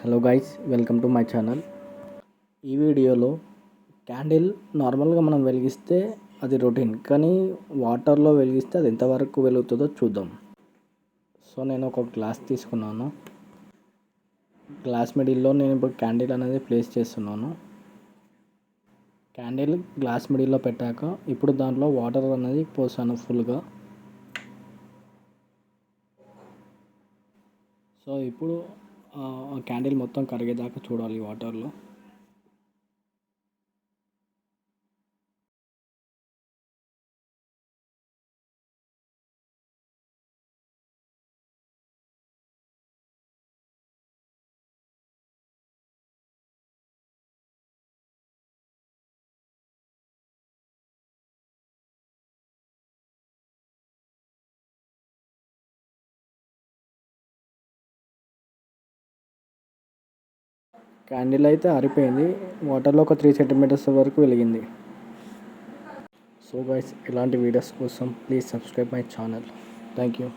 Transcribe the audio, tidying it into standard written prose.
Hello guys, welcome to my channel. ఈ వీడియోలో candle నార్మల్గా మనం వెలిగిస్తే అది రొటీన్, కానీ వాటర్లో వెలిగిస్తే అది ఎంతవరకు వెలుగుతుందో చూద్దాం. సో నేను ఒక గ్లాస్ తీసుకున్నాను. గ్లాస్ మిడిల్లో నేను ఇప్పుడు క్యాండిల్ అనేది ప్లేస్ చేస్తున్నాను. క్యాండిల్ గ్లాస్ మిడిల్లో పెట్టాక ఇప్పుడు దాంట్లో వాటర్ అనేది పోసాను ఫుల్గా. సో ఇప్పుడు క్యాండిల్ మొత్తం కరిగేదాకా చూడాలి వాటర్లో. క్యాండిల్ అయితే ఆరిపోయింది, వాటర్లో ఒక 3 సెంటీమీటర్స్ వరకు వెలిగింది. సో గైస్, ఇలాంటి వీడియోస్ కోసం please subscribe my channel. Thank you.